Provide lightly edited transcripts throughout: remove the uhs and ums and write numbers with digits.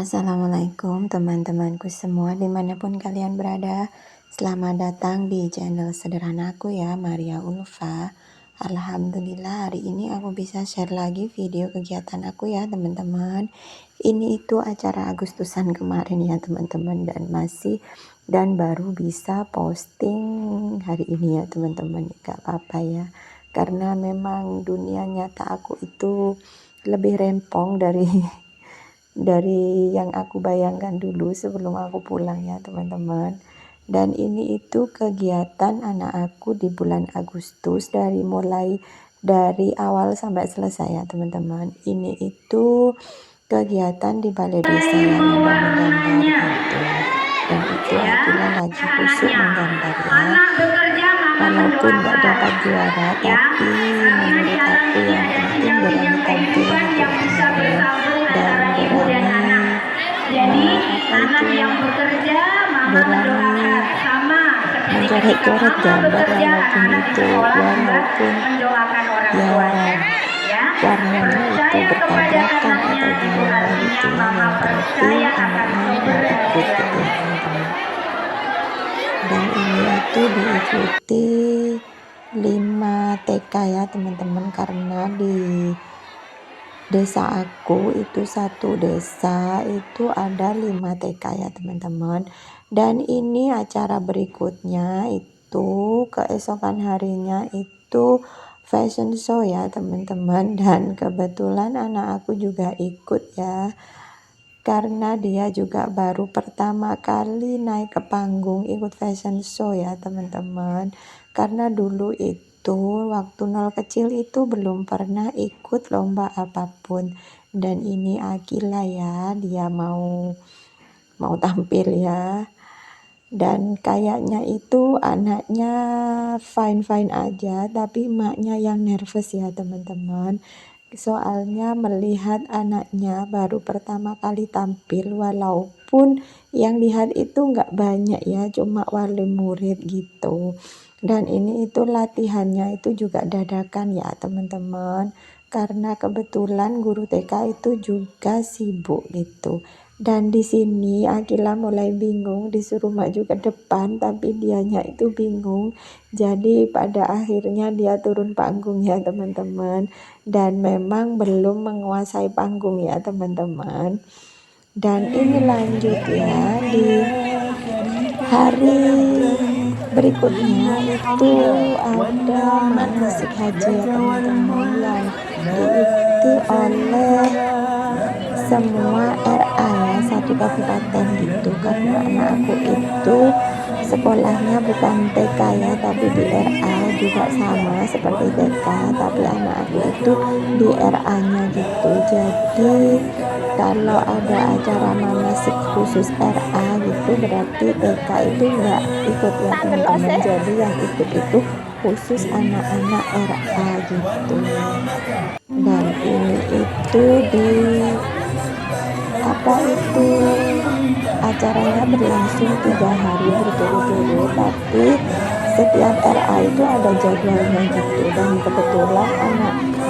Assalamualaikum teman-temanku semua dimanapun kalian berada. Selamat datang di channel sederhanaku ya, Maria Ulfa. Alhamdulillah hari ini aku bisa share lagi video kegiatan aku ya teman-teman. Ini itu acara Agustusan kemarin ya teman-teman, dan baru bisa posting hari ini ya teman-teman. Gak apa-apa ya, karena memang dunia nyata aku itu lebih rempong dari yang aku bayangkan dulu sebelum aku pulang ya teman-teman. Dan ini itu kegiatan anak aku di bulan Agustus, mulai dari awal sampai selesai ya teman-teman. Ini itu kegiatan di balai desa yang menggambar gitu. Dan itu Akila lagi khusyuk menggambar ya. Walaupun gak dapat juara, tapi menurut aku yang penting berani tampil gitu ya teman-teman. Dan berani mencoret-coret gambar, walaupun ya warnanya itu bertabrakan atau gimana gitu ya. Yang penting anaknya mau ikut gitu ya teman-teman. Dan ini itu diikuti 5 TK ya teman-teman, karena di desa aku itu satu desa itu ada 5 TK ya teman-teman. Dan ini acara berikutnya itu keesokan harinya itu fashion show ya teman-teman. Dan kebetulan anak aku juga ikut ya, karena dia juga baru pertama kali naik ke panggung ikut fashion show ya teman-teman. Karena dulu itu waktu nol kecil itu belum pernah ikut lomba apapun. Dan ini Akila ya, dia mau tampil ya. Dan kayaknya itu anaknya fine-fine aja, tapi emaknya yang nervous ya teman-teman. Soalnya melihat anaknya baru pertama kali tampil, walaupun yang lihat itu nggak banyak ya, cuma wali murid gitu. Dan ini itu latihannya itu juga dadakan ya teman-teman, karena kebetulan guru TK itu juga sibuk gitu. Dan di sini Akila mulai bingung, disuruh maju ke depan tapi dianya itu bingung. Jadi pada akhirnya dia turun panggung ya teman-teman. Dan memang belum menguasai panggung ya teman-teman. Dan ini lanjut ya di hari berikutnya itu ada manasik haji ya teman-teman, yang diikuti oleh semua RA ya, satu kabupaten gitu. Karena anak aku itu sekolahnya bukan TK ya, tapi di RA juga sama seperti TK, tapi anak aku itu di RA nya gitu. Jadi kalau ada acara manasik khusus RA gitu, berarti TK itu enggak ikut ya teman-teman. Jadi yang ikut itu khusus anak-anak RA gitu. Dan ini itu di acaranya berlangsung 3 hari berturut-turut, tapi setiap RA itu ada jadwalnya gitu. Dan kebetulan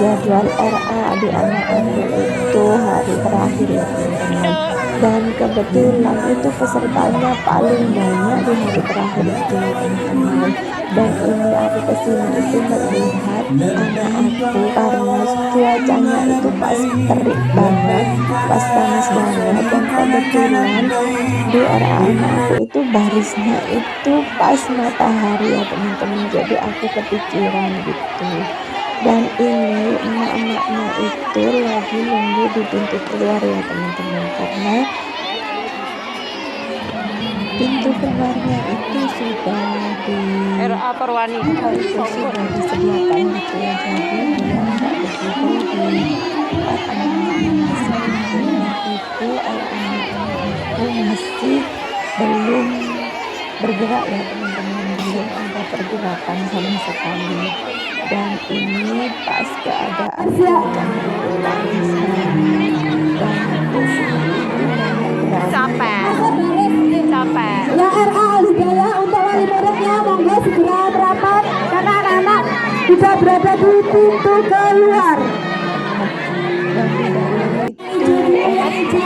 jadwal RA di anak aku itu hari terakhir ya teman-teman. Dan kebetulan itu pesertanya paling banyak di hari terakhir itu ya teman-teman. Dan ini aku kesini itu melihat anak aku, karena cuacanya itu pas terik banget, pas panas banget. Dan kebetulan di RA anak aku itu barisnya itu pas matahari ya teman-teman. Jadi aku kepikiran gitu. Dan ini emak-emaknya itu lagi nunggu di pintu keluar ya teman-teman, karena pintu keluarnya itu sudah disediakan gitu ya. Jadi dia nggak begitu di tempat anak-anak manasik itu. Dan itu anak-anak aku masih belum bergerak ya teman-teman, belum ada pergerakan sama sekali. Dan ini pas keadaan hujan itu panas banget, dan kesini itu banyak capek ya. RA Alhidayah untuk wali muridnya monggo segera merapat, karena anak-anak tidak berada di pintu keluar. Dan dari itu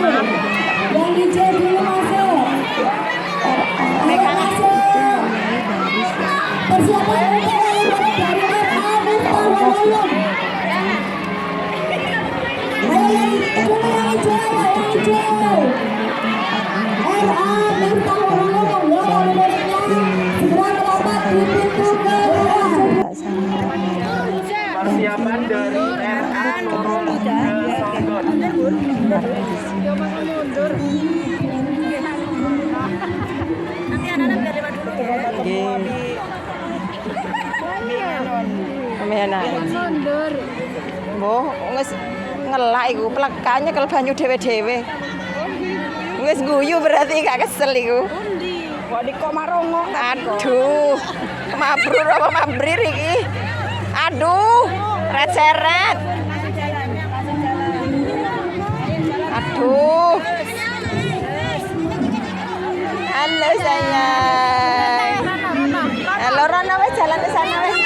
Persiapan dari RA turun ke Songgot. Mundur. Boh, wis ngelak iku plekane kalau banyu dhewe-dhewe. Wis guyu berarti gak kesel iku. Kok di kok marongo. Aduh. Mabrur apa mabrir iki? Aduh, ret-seret. Aduh. Halo sayang. Halo Rono, wes jalan ke sana wes.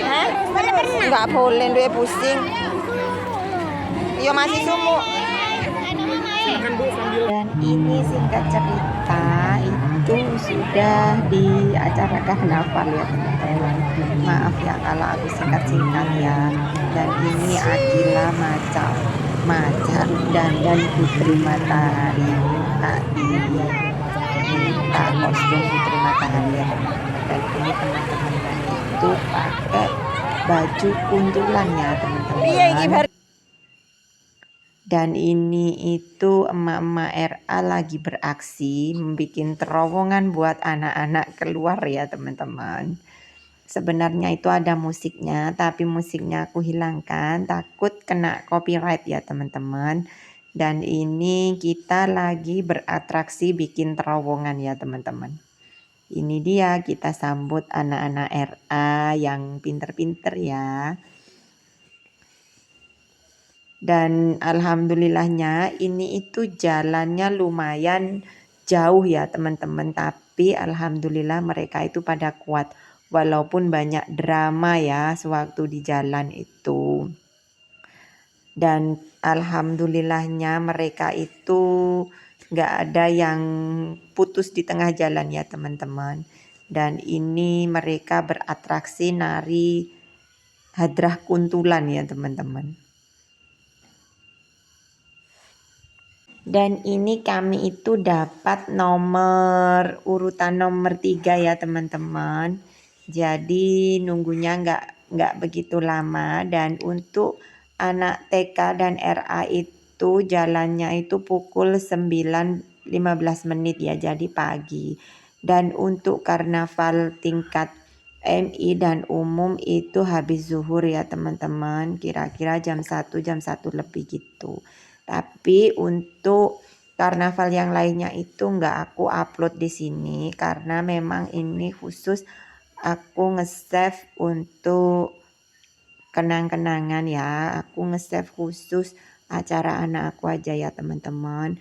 Hah? Enggak boleh, duwe pusing. Iya masih sumuk. Dan ini singkat cerita itu sudah di acara karnaval ya teman-teman. Maaf ya kalau aku singkat-singkat ya. Dan ini Akila Macan dan Putri Matahari kita kostum Putri Matahari ya teman-teman. Dan ini teman-teman itu pakai baju kuntulan ya teman-teman. Dan ini itu emak-emak RA lagi beraksi membuat terowongan buat anak-anak keluar ya teman-teman. Sebenarnya itu ada musiknya, tapi musiknya aku hilangkan takut kena copyright ya teman-teman. Dan ini kita lagi beratraksi bikin terowongan ya teman-teman. Ini dia kita sambut anak-anak RA yang pinter-pinter ya. Dan alhamdulillahnya ini itu jalannya lumayan jauh ya teman-teman. Tapi alhamdulillah mereka itu pada kuat. Walaupun banyak drama ya sewaktu di jalan itu. Dan alhamdulillahnya mereka itu gak ada yang putus di tengah jalan ya teman-teman. Dan ini mereka beratraksi nari hadrah kuntulan ya teman-teman. Dan ini kami itu dapat urutan nomor 3 ya teman-teman. Jadi nunggunya nggak begitu lama. Dan untuk anak TK dan RA itu jalannya itu pukul 9.15 menit ya, jadi pagi. Dan untuk karnaval tingkat MI dan umum itu habis zuhur ya teman-teman. Kira-kira jam 1 lebih gitu. Tapi untuk karnaval yang lainnya itu nggak aku upload di sini karena memang ini khusus aku nge-save untuk kenang-kenangan ya. Aku nge-save khusus acara anak aku aja ya teman-teman.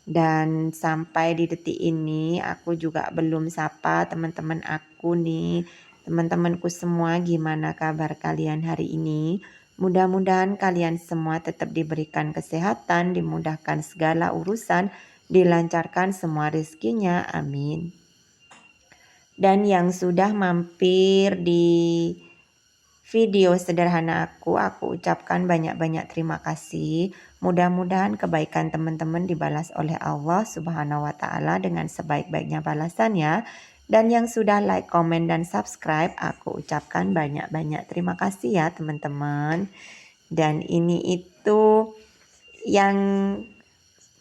Dan sampai di detik ini aku juga belum sapa teman-teman aku nih. Teman-temanku semua, gimana kabar kalian hari ini? Mudah-mudahan kalian semua tetap diberikan kesehatan, dimudahkan segala urusan, dilancarkan semua rezekinya, amin. Dan yang sudah mampir di video sederhana aku ucapkan banyak-banyak terima kasih. Mudah-mudahan kebaikan teman-teman dibalas oleh Allah Subhanahu wa Ta'ala dengan sebaik-baiknya balasan ya. Dan yang sudah like, komen, dan subscribe, aku ucapkan banyak-banyak terima kasih ya teman-teman. Dan ini itu yang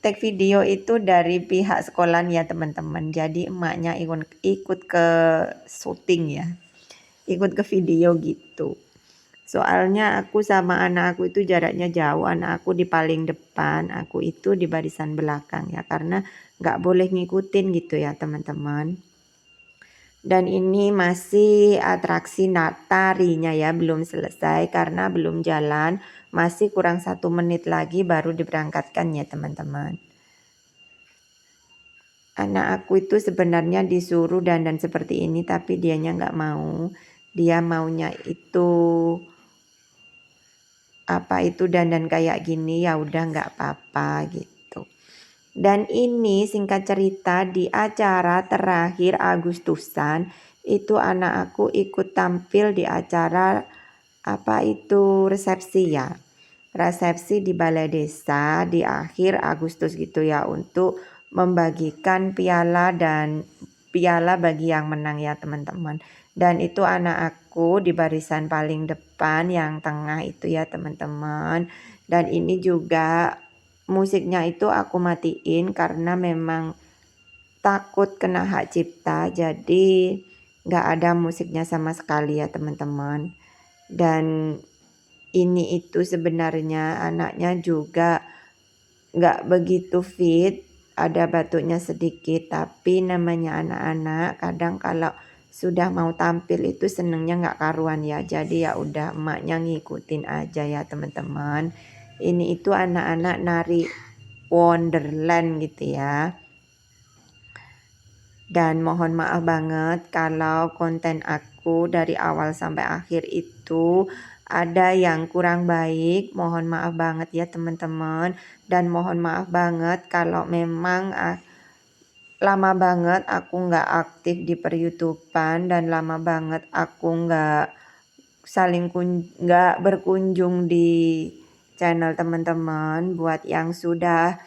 tag video itu dari pihak sekolah ya teman-teman. Jadi emaknya ikut ke syuting ya. Ikut ke video gitu. Soalnya aku sama anak aku itu jaraknya jauh. Anak aku di paling depan, aku itu di barisan belakang ya. Karena gak boleh ngikutin gitu ya teman-teman. Dan ini masih atraksi tarinya ya, belum selesai karena belum jalan. Masih kurang 1 menit lagi baru diberangkatkan ya teman-teman. Anak aku itu sebenarnya disuruh dandan seperti ini tapi dianya nggak mau. Dia maunya itu dandan kayak gini, ya udah nggak apa-apa gitu. Dan ini singkat cerita di acara terakhir Agustusan itu anak aku ikut tampil di acara apa itu resepsi ya. Resepsi di balai desa di akhir Agustus gitu ya, untuk membagikan piala bagi yang menang ya teman-teman. Dan itu anak aku di barisan paling depan yang tengah itu ya teman-teman. Dan ini juga musiknya itu aku matiin karena memang takut kena hak cipta, jadi nggak ada musiknya sama sekali ya teman-teman. Dan ini itu sebenarnya anaknya juga nggak begitu fit, ada batuknya sedikit, tapi namanya anak-anak kadang kalau sudah mau tampil itu senengnya nggak karuan ya, jadi ya udah emaknya ngikutin aja ya teman-teman. Ini itu anak-anak nari Wonderland gitu ya. Dan mohon maaf banget kalau konten aku dari awal sampai akhir itu ada yang kurang baik. Mohon maaf banget ya teman-teman. Dan mohon maaf banget kalau memang lama banget aku nggak aktif di per-YouTubean, dan lama banget aku nggak berkunjung di channel teman-teman. Buat yang sudah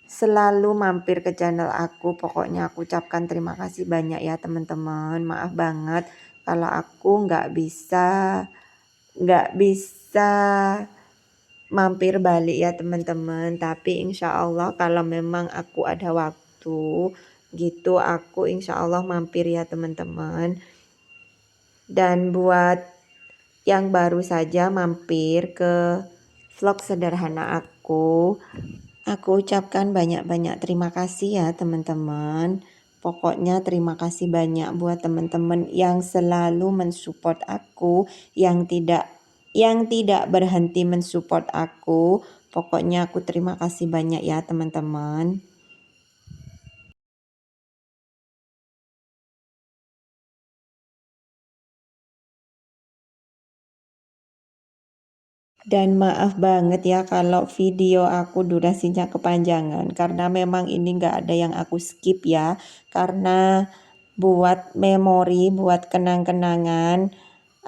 selalu mampir ke channel aku, pokoknya aku ucapkan terima kasih banyak ya teman-teman. Maaf banget kalau aku nggak bisa mampir balik ya teman-teman, tapi insya Allah kalau memang aku ada waktu gitu, aku insya Allah mampir ya teman-teman. Dan buat yang baru saja mampir ke vlog sederhana aku ucapkan banyak-banyak terima kasih ya teman-teman. Pokoknya terima kasih banyak buat teman-teman yang selalu mensupport aku, yang tidak berhenti mensupport aku. Pokoknya aku terima kasih banyak ya teman-teman. Dan maaf banget ya kalau video aku durasinya kepanjangan, karena memang ini nggak ada yang aku skip ya, karena buat memori, buat kenang-kenangan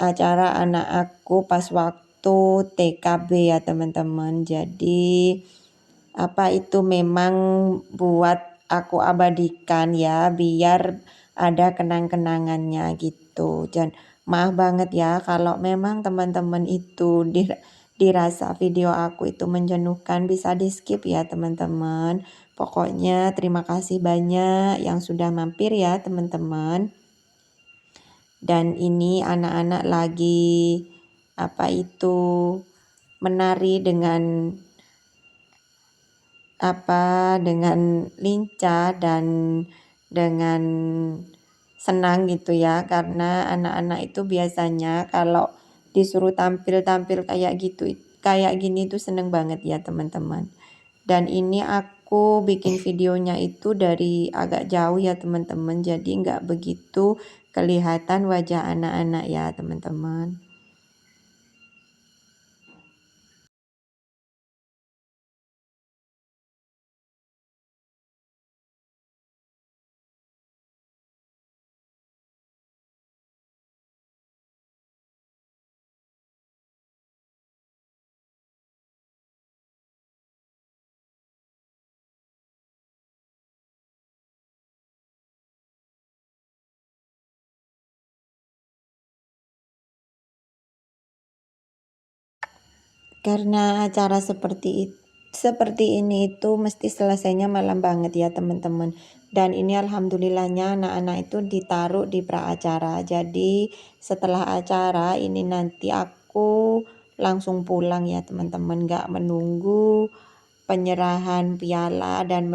acara anak aku pas waktu TKB ya teman-teman. Jadi apa itu memang buat aku abadikan ya, biar ada kenang-kenangannya gitu. Dan maaf banget ya kalau memang teman-teman itu dirasa video aku itu menjenuhkan, bisa di skip ya teman-teman. Pokoknya terima kasih banyak yang sudah mampir ya teman-teman. Dan ini anak-anak lagi apa itu menari dengan lincah dan dengan senang gitu ya, karena anak-anak itu biasanya kalau disuruh tampil kayak gini tuh seneng banget ya teman-teman. Dan ini aku bikin videonya itu dari agak jauh ya teman-teman, jadi nggak begitu kelihatan wajah anak-anak ya teman-teman. Karena acara seperti ini itu mesti selesainya malam banget ya teman-teman. Dan ini alhamdulillahnya anak-anak itu ditaruh di pra-acara. Jadi setelah acara ini nanti aku langsung pulang ya teman-teman. Gak menunggu penyerahan piala dan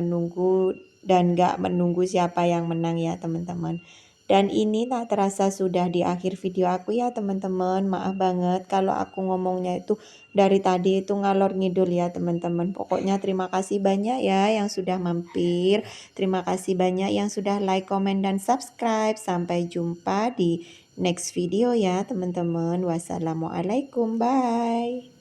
gak menunggu siapa yang menang ya teman-teman. Dan ini tak terasa sudah di akhir video aku ya teman-teman. Maaf banget kalau aku ngomongnya itu dari tadi itu ngalor ngidul ya teman-teman. Pokoknya terima kasih banyak ya yang sudah mampir. Terima kasih banyak yang sudah like, komen, dan subscribe. Sampai jumpa di next video ya teman-teman. Wassalamualaikum, bye.